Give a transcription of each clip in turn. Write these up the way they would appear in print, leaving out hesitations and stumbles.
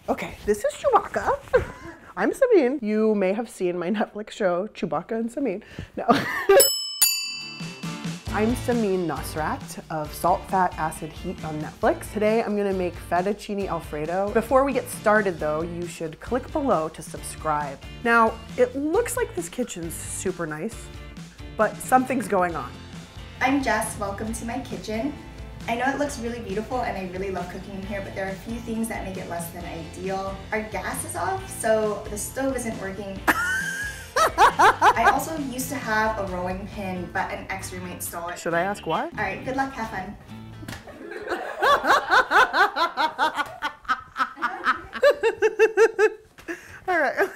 Okay, this is Chewbacca. I'm Samin. You may have seen my Netflix show, Chewbacca and Samin. No. I'm Samin Nosrat of Salt, Fat, Acid, Heat on Netflix. Today I'm gonna make fettuccine Alfredo. Before we get started though, you should click below to subscribe. Now, it looks like this kitchen's super nice, but something's going on. I'm Jess, welcome to my kitchen. I know it looks really beautiful and I really love cooking in here, but there are a few things that make it less than ideal. Our gas is off, so the stove isn't working. I also used to have a rolling pin, but an ex-roommate stole it. Should I ask why? All right, good luck, have fun. All right.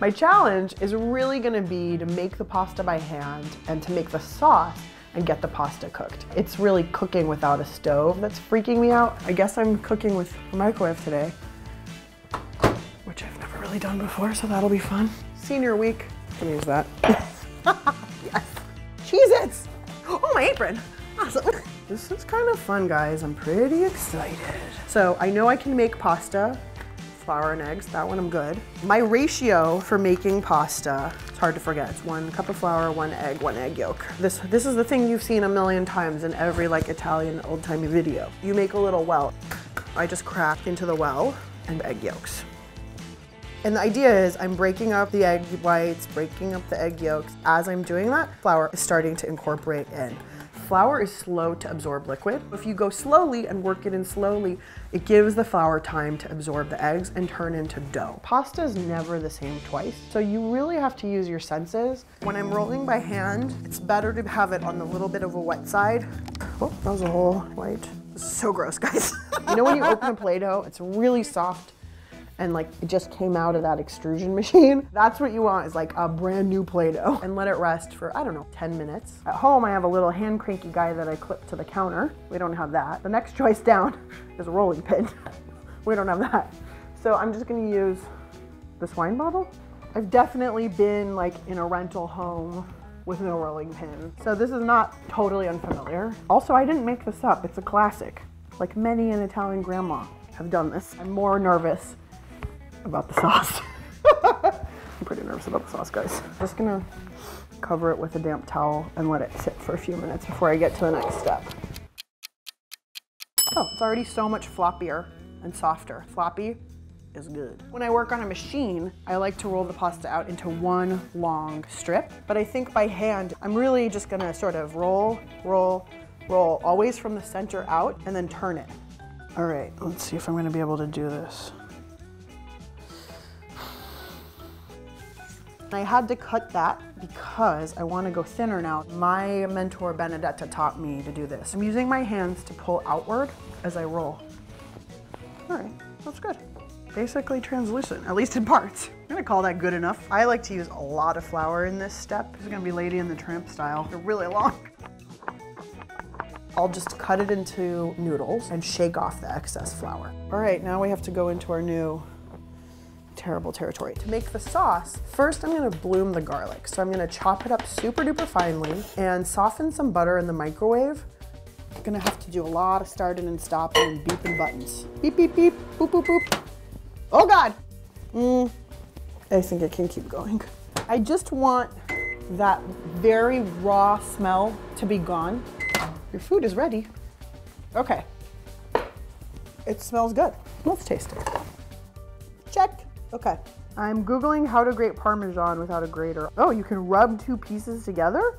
My challenge is really gonna be to make the pasta by hand and to make the sauce and get the pasta cooked. It's really cooking without a stove that's freaking me out. I guess I'm cooking with a microwave today, which I've never really done before, so that'll be fun. Senior week, I can use that. Yes. Cheez-Its! Oh, my apron! Awesome. This is kind of fun, guys. I'm pretty excited. So I know I can make pasta, flour and eggs. That one I'm good. My ratio for making pasta, it's hard to forget. It's 1 cup of flour, 1 egg yolk. This is the thing you've seen a million times in every like Italian old-timey video. You make a little well. I just crack into the well and egg yolks. And the idea is I'm breaking up the egg whites, breaking up the egg yolks. As I'm doing that, flour is starting to incorporate in. Flour is slow to absorb liquid. If you go slowly and work it in slowly, it gives the flour time to absorb the eggs and turn into dough. Pasta is never the same twice, so you really have to use your senses. When I'm rolling by hand, it's better to have it on the little bit of a wet side. Oh, that was a whole white. This is so gross, guys. You know when you open a Play-Doh, it's really soft, and like it just came out of that extrusion machine. That's what you want, is like a brand new Play-Doh. And let it rest for, I don't know, 10 minutes. At home, I have a little hand cranky guy that I clip to the counter. We don't have that. The next choice down is a rolling pin. We don't have that. So I'm just gonna use this wine bottle. I've definitely been like in a rental home with no rolling pin. So this is not totally unfamiliar. Also, I didn't make this up, it's a classic. Like many an Italian grandma have done this. I'm more nervous about the sauce. I'm pretty nervous about the sauce, guys. Just gonna cover it with a damp towel and let it sit for a few minutes before I get to the next step. Oh, it's already so much floppier and softer. Floppy is good. When I work on a machine, I like to roll the pasta out into one long strip, but I think by hand, I'm really just gonna sort of roll, always from the center out and then turn it. All right, let's see if I'm gonna be able to do this. I had to cut that because I want to go thinner now. My mentor Benedetta taught me to do this. I'm using my hands to pull outward as I roll. All right, that's good. Basically translucent, at least in parts. I'm gonna call that good enough. I like to use a lot of flour in this step. This is gonna be Lady and the Tramp style. They're really long. I'll just cut it into noodles and shake off the excess flour. All right, now we have to go into our new terrible territory. To make the sauce, first I'm gonna bloom the garlic. So I'm gonna chop it up super duper finely and soften some butter in the microwave. I'm gonna have to do a lot of starting and stopping and beeping buttons. Beep, beep, beep, boop, boop, boop. Oh God. I think it can keep going. I just want that very raw smell to be gone. Your food is ready. Okay. It smells good. Let's taste it. Check. Okay, I'm Googling how to grate Parmesan without a grater. Oh, you can rub 2 pieces together?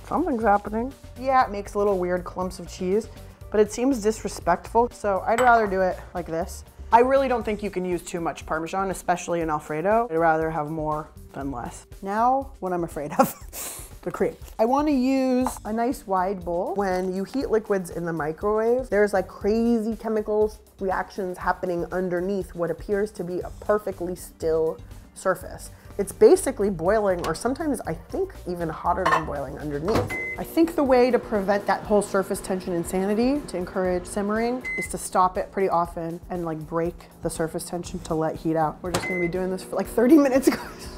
Something's happening. Yeah, it makes little weird clumps of cheese, but it seems disrespectful, so I'd rather do it like this. I really don't think you can use too much Parmesan, especially in Alfredo. I'd rather have more than less. Now, what I'm afraid of. The cream. I want to use a nice wide bowl. When you heat liquids in the microwave, there's like crazy chemicals reactions happening underneath what appears to be a perfectly still surface. It's basically boiling, or sometimes I think even hotter than boiling underneath. I think the way to prevent that whole surface tension insanity, to encourage simmering, is to stop it pretty often and like break the surface tension to let heat out. We're just gonna be doing this for like 30 minutes, guys.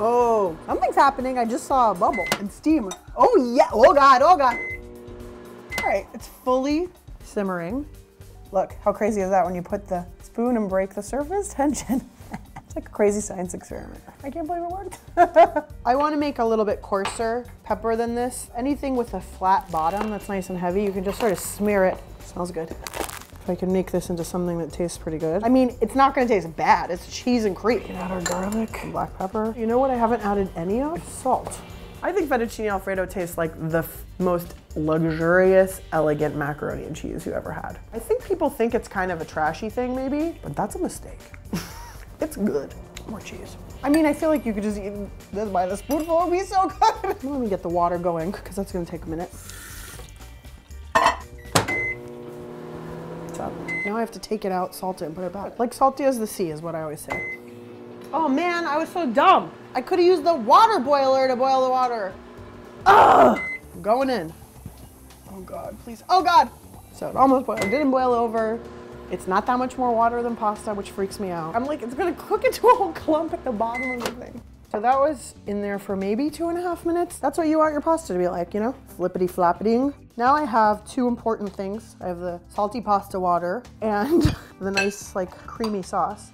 Oh, something's happening. I just saw a bubble and steam. Oh yeah, oh God, oh God. right, it's fully simmering. Look, how crazy is that when you put the spoon and break the surface tension? It's like a crazy science experiment. I can't believe it worked. I want to make a little bit coarser pepper than this. Anything with a flat bottom that's nice and heavy, you can just sort of smear it. Smells good. If I can make this into something that tastes pretty good. I mean, it's not going to taste bad. It's cheese and cream. We can add our garlic and black pepper. You know what I haven't added any of? Salt. I think fettuccine Alfredo tastes like the most luxurious, elegant macaroni and cheese you ever had. I think people think it's kind of a trashy thing maybe, but that's a mistake. It's good. More cheese. I mean, I feel like you could just eat this by the spoonful. It would be so good. Let me get the water going because that's going to take a minute. What's up? Now I have to take it out, salt it, and put it back. Like salty as the sea is what I always say. Oh man, I was so dumb. I could have used the water boiler to boil the water. Ugh! I'm going in. Oh God, please. Oh God! So it almost boiled. It didn't boil over. It's not that much more water than pasta, which freaks me out. I'm like, it's gonna cook into a whole clump at the bottom of the thing. So that was in there for maybe 2.5 minutes. That's what you want your pasta to be like, you know? Flippity flappiting. Now I have two important things. I have the salty pasta water and the nice like creamy sauce.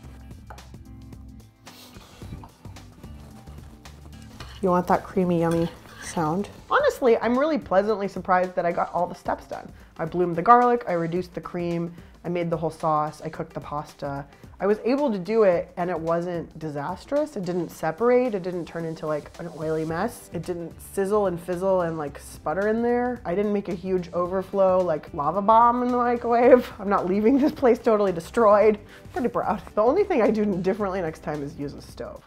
You want that creamy, yummy sound. Honestly, I'm really pleasantly surprised that I got all the steps done. I bloomed the garlic, I reduced the cream, I made the whole sauce, I cooked the pasta. I was able to do it and it wasn't disastrous. It didn't separate, it didn't turn into like an oily mess. It didn't sizzle and fizzle and like sputter in there. I didn't make a huge overflow like lava bomb in the microwave. I'm not leaving this place totally destroyed. Pretty proud. The only thing I do differently next time is use a stove.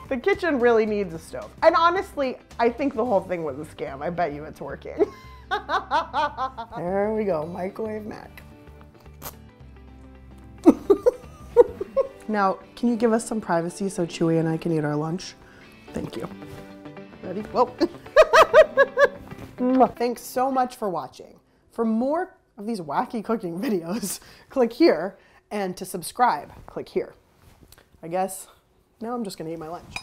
The kitchen really needs a stove. And honestly, I think the whole thing was a scam. I bet you it's working. There we go, microwave mac. Now, can you give us some privacy so Chewy and I can eat our lunch? Thank you. Ready? Whoa. Thanks so much for watching. For more of these wacky cooking videos, click here, and to subscribe, click here. I guess now I'm just gonna eat my lunch.